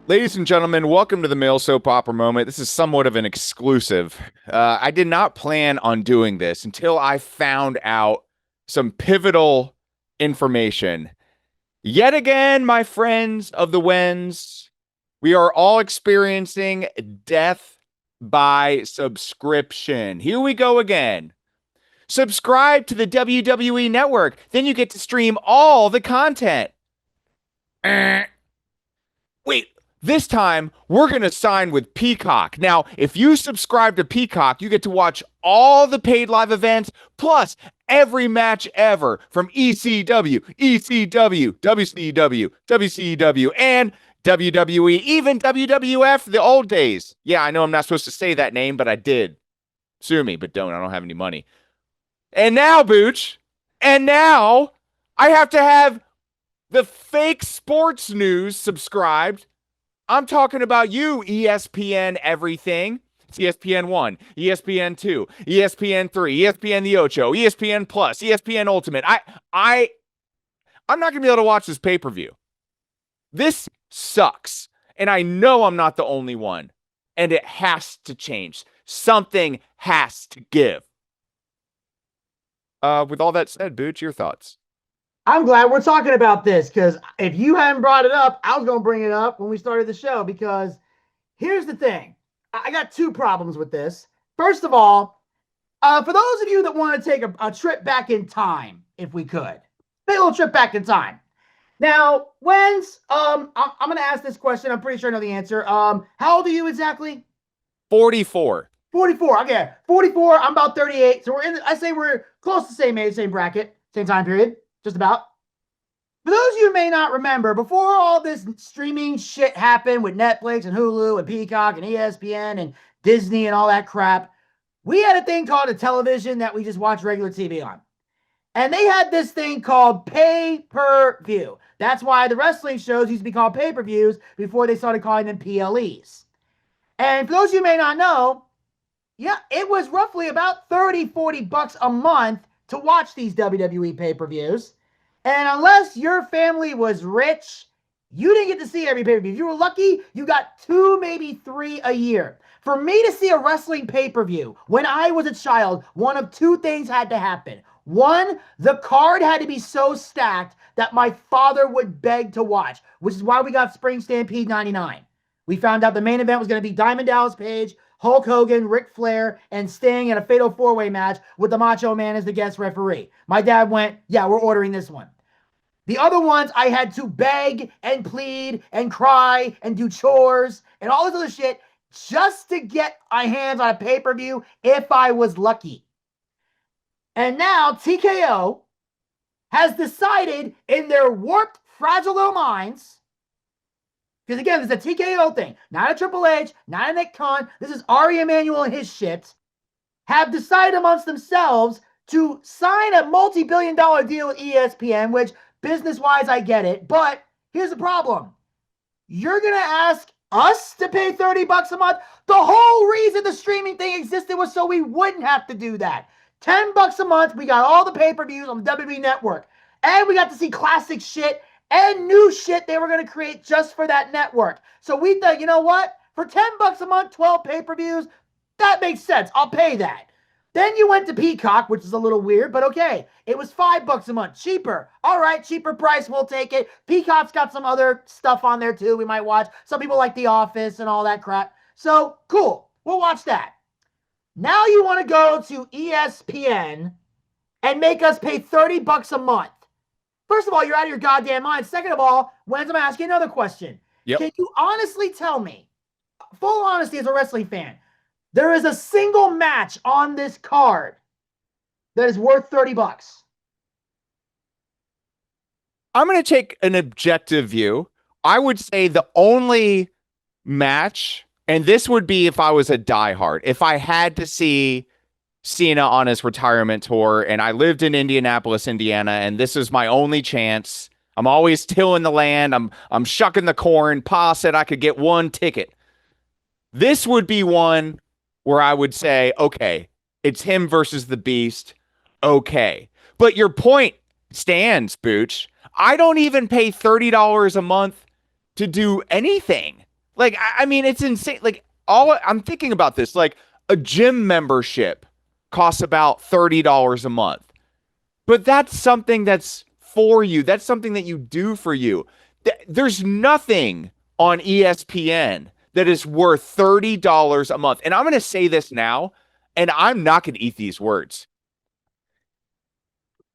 Ladies and gentlemen, welcome to the Male Soap Opera Moment. This is somewhat of an exclusive. I did not plan on doing this until I found out some pivotal information. Yet again, my friends of the Wenz, we are all experiencing death by subscription. Here we go again. Subscribe to the WWE Network, then you get to stream all the content. Wait, this time, we're going to sign with Peacock. Now, if you subscribe to Peacock, you get to watch all the paid live events, plus every match ever from ECW, WCW, WCW, and WWE, even WWF, the old days. Yeah, I know I'm not supposed to say that name, but I did. Sue me, but don't. I don't have any money. And now, Booch, I have to have the fake sports news subscribed. I'm talking about you, ESPN everything. It's ESPN 1, ESPN 2, ESPN 3, ESPN The Ocho, ESPN Plus, ESPN Ultimate. I'm not going to be able to watch this pay-per-view. This sucks. And I know I'm not the only one. And it has to change. Something has to give. With all that said, Booch, your thoughts? I'm glad we're talking about this because if you hadn't brought it up, I was going to bring it up when we started the show because here's the thing. I got two problems with this. First of all, for those of you that want to take a trip back in time, if we could, take a little trip back in time. Now, Wenz, I'm going to ask this question. I'm pretty sure I know the answer. How old are you exactly? 44. 44. Okay. 44. I'm about 38. So I say we're close to the same age, same bracket, same time period. Just about. For those of you who may not remember, before all this streaming shit happened with Netflix and Hulu and Peacock and ESPN and Disney and all that crap, we had a thing called a television that we just watched regular TV on. And they had this thing called pay-per-view. That's why the wrestling shows used to be called pay-per-views before they started calling them PLEs. And for those of you who may not know, yeah, it was roughly about 30, 40 bucks a month to watch these WWE pay-per-views. And unless your family was rich, you didn't get to see every pay-per-view. If you were lucky, you got 2, maybe 3 a year. For me to see a wrestling pay-per-view when I was a child, one of 2 things had to happen. One, the card had to be so stacked that my father would beg to watch, which is why we got Spring Stampede 99. We found out the main event was going to be Diamond Dallas Page, Hulk Hogan, Ric Flair, and Sting in a fatal 4-way match with the Macho Man as the guest referee. My dad went, yeah, we're ordering this one. The other ones, I had to beg and plead and cry and do chores and all this other shit just to get my hands on a pay-per-view if I was lucky. And now TKO has decided in their warped, fragile little minds, because again, this is a TKO thing, not a Triple H, not a Nick Khan. This is Ari Emanuel and his shit. Have decided amongst themselves to sign a multi-billion-dollar deal with ESPN, which business-wise, I get it. But here's the problem. You're going to ask us to pay 30 bucks a month? The whole reason the streaming thing existed was so we wouldn't have to do that. 10 bucks a month, we got all the pay-per-views on the WWE Network. And we got to see classic shit and new shit they were going to create just for that network. So we thought, you know what? For 10 bucks a month, 12 pay-per-views, that makes sense. I'll pay that. Then you went to Peacock, which is a little weird, but okay. It was 5 bucks a month. Cheaper. All right, cheaper price. We'll take it. Peacock's got some other stuff on there too we might watch. Some people like The Office and all that crap. So, cool. We'll watch that. Now you want to go to ESPN and make us pay 30 bucks a month. First of all, you're out of your goddamn mind. Second of all, Wenz, I'm going to ask you another question. Yep. Can you honestly tell me, full honesty as a wrestling fan, there is a single match on this card that is worth 30 bucks? I'm going to take an objective view. I would say the only match, and this would be if I was a diehard, if I had to see Cena on his retirement tour and I lived in Indianapolis, Indiana, and this is my only chance. I'm always tilling the land. I'm shucking the corn. Pa said I could get one ticket. This would be one where I would say, okay, it's him versus the Beast. Okay. But your point stands, Booch. I don't even pay $30 a month to do anything. Like, I mean, it's insane. Like, I'm thinking about this. Like, a gym membership costs about $30 a month. But that's something that's for you. That's something that you do for you. There's nothing on ESPN that is worth $30 a month. And I'm going to say this now, and I'm not going to eat these words.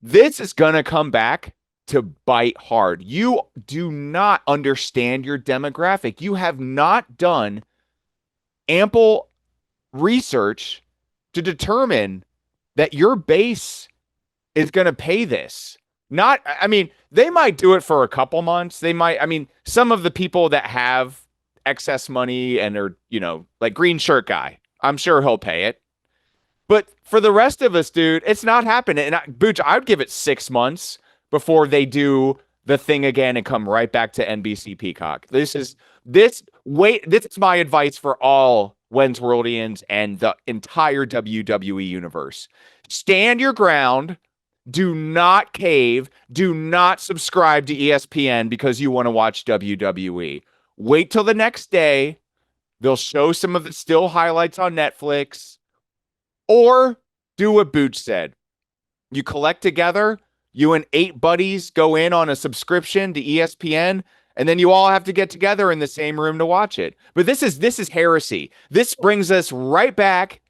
This is going to come back to bite hard. You do not understand your demographic. You have not done ample research to determine that your base is going to pay this. Not, I mean, they might do it for a couple months. They might, I mean, some of the people that have excess money and are, you know, like green shirt guy, I'm sure he'll pay it. But for the rest of us, dude, it's not happening. And Booch, I would give it 6 months before they do the thing again and come right back to NBC Peacock. This is my advice for all Wenz Worldians and the entire WWE universe. Stand your ground. Do not cave. Do not subscribe to ESPN because you want to watch WWE. Wait till the next day. They'll show some of the still highlights on Netflix. Or do what Booch said. You collect together. You and 8 buddies go in on a subscription to ESPN, and then you all have to get together in the same room to watch it. But this is heresy. This brings us right back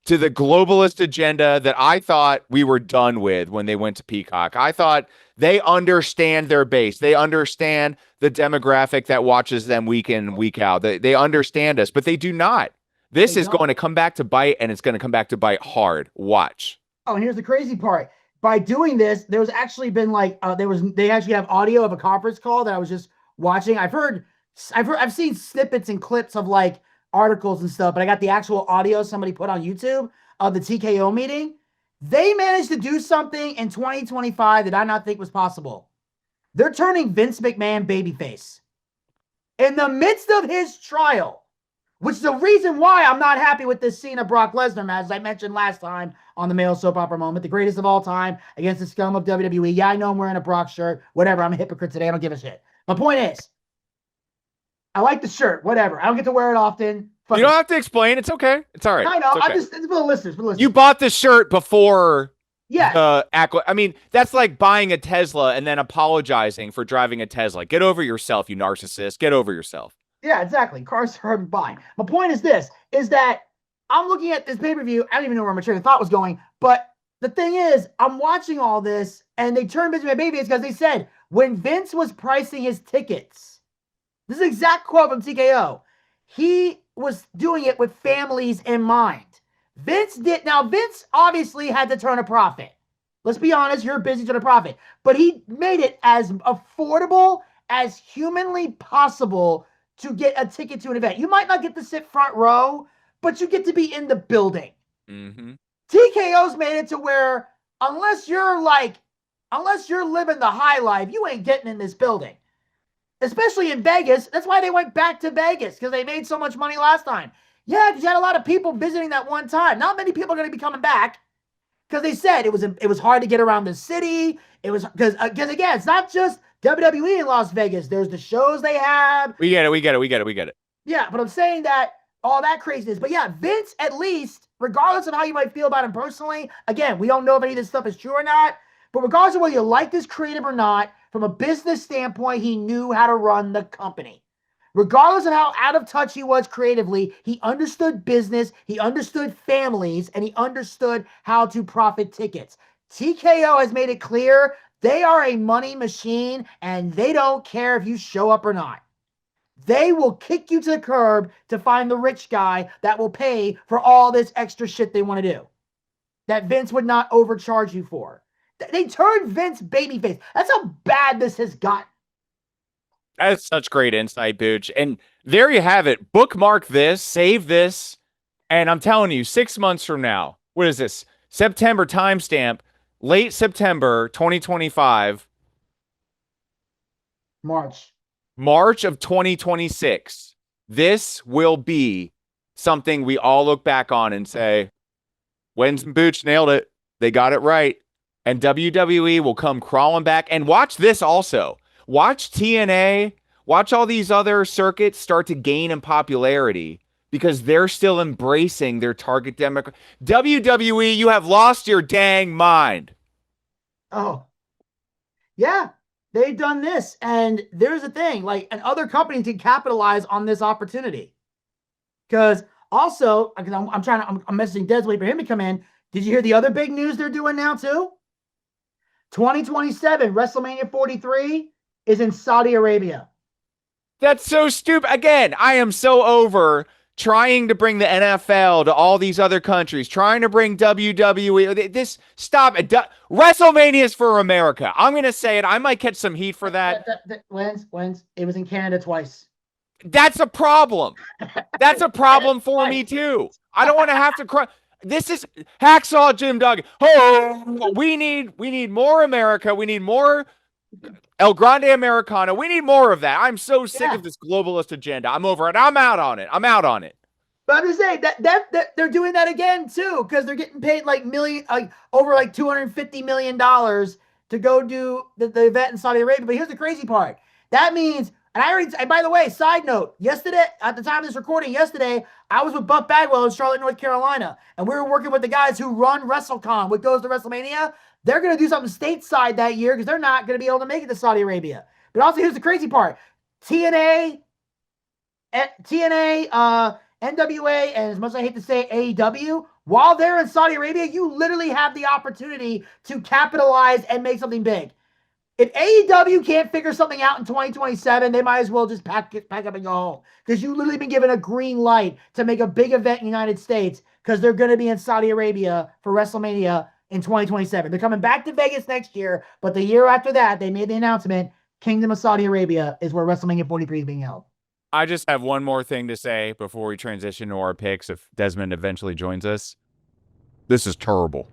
to the globalist agenda that I thought we were done with when they went to Peacock. I thought they understand their base. They understand the demographic that watches them week in, week out. They understand us, but they do not. This is going to come back to bite, and it's going to come back to bite hard. Watch. Oh, and here's the crazy part. By doing this, there's actually been like they actually have audio of a conference call that I was just watching. I've seen snippets and clips of like articles and stuff, but I got the actual audio somebody put on YouTube of the TKO meeting. They managed to do something in 2025 that I not think was possible. They're turning Vince McMahon babyface in the midst of his trial. Which is the reason why I'm not happy with this Cena Brock Lesnar match, as I mentioned last time on the Male Soap Opera Moment, the greatest of all time against the scum of WWE. Yeah, I know I'm wearing a Brock shirt. Whatever, I'm a hypocrite today. I don't give a shit. My point is, I like the shirt. Whatever. I don't get to wear it often. You don't have to explain. It's okay. It's all right. I know. Okay. It's for the listeners. You bought the shirt before. Yeah. I mean, that's like buying a Tesla and then apologizing for driving a Tesla. Get over yourself, you narcissist. Get over yourself. Yeah, exactly. Cars are hard to buy. My point is this, is that I'm looking at this pay-per-view. I don't even know where my train of thought was going. But the thing is, I'm watching all this, and they turned Vince my baby because they said, when Vince was pricing his tickets, this is an exact quote from TKO, he was doing it with families in mind. Vince obviously had to turn a profit. Let's be honest, you're busy turning a profit. But he made it as affordable as humanly possible to get a ticket to an event. You might not get to sit front row, but you get to be in the building. Mm-hmm. TKO's made it to where unless you're living the high life, you ain't getting in this building. Especially in Vegas. That's why they went back to Vegas, because they made so much money last time. Yeah, because you had a lot of people visiting that one time. Not many people are going to be coming back, because they said it was hard to get around the city. It was because again, it's not just WWE in Las Vegas. There's the shows they have. We get it. Yeah, but I'm saying that all that craziness. But yeah, Vince, at least, regardless of how you might feel about him personally, again, we don't know if any of this stuff is true or not, but regardless of whether you like this creative or not, from a business standpoint, he knew how to run the company. Regardless of how out of touch he was creatively, he understood business, he understood families, and he understood how to profit tickets. TKO has made it clear they are a money machine, and they don't care if you show up or not. They will kick you to the curb to find the rich guy that will pay for all this extra shit they want to do, that Vince would not overcharge you for. They turned Vince babyface. That's how bad this has gotten. That's such great insight, Booch. And there you have it. Bookmark this, save this, and I'm telling you, 6 months from now, what is this? September timestamp, late September 2025. March of 2026. This will be something we all look back on and say, Wenz and Booch nailed it. They got it right. And WWE will come crawling back. And watch this also. Watch TNA. Watch all these other circuits start to gain in popularity because they're still embracing their target demographic. WWE, you have lost your dang mind. Oh, yeah. They've done this. And there's a thing, like, and other companies can capitalize on this opportunity. Because also, because I'm messaging Des waiting for him to come in. Did you hear the other big news they're doing now too? 2027 WrestleMania 43 is in Saudi Arabia. That's so stupid. Again, I am so over trying to bring the NFL to all these other countries, trying to bring WWE. This stop it. WrestleMania is for America. I'm going to say it. I might catch some heat for that. Wenz, it was in Canada twice. That's a problem. That's a problem for me too. I don't want to have to cry. This is Hacksaw Jim Duggan. Oh, we need more America. We need more El Grande Americano. We need more of that. I'm so sick of this globalist agenda. I'm over it. I'm out on it. I'm out on it. But I'm just saying that they're doing that again too, because they're getting paid like over like $250 million to go do the event in Saudi Arabia. But here's the crazy part. That means, and by the way, side note, yesterday, at the time of this recording, yesterday, I was with Buff Bagwell in Charlotte, North Carolina, and we were working with the guys who run WrestleCon, which goes to WrestleMania. They're going to do something stateside that year because they're not going to be able to make it to Saudi Arabia. But also, here's the crazy part. TNA, NWA, and as much as I hate to say AEW, while they're in Saudi Arabia, you literally have the opportunity to capitalize and make something big. If AEW can't figure something out in 2027, they might as well just pack up and go home. Because you've literally been given a green light to make a big event in the United States because they're going to be in Saudi Arabia for WrestleMania in 2027. They're coming back to Vegas next year, but the year after that, they made the announcement, Kingdom of Saudi Arabia is where WrestleMania 43 is being held. I just have one more thing to say before we transition to our picks if Desmond eventually joins us. This is terrible.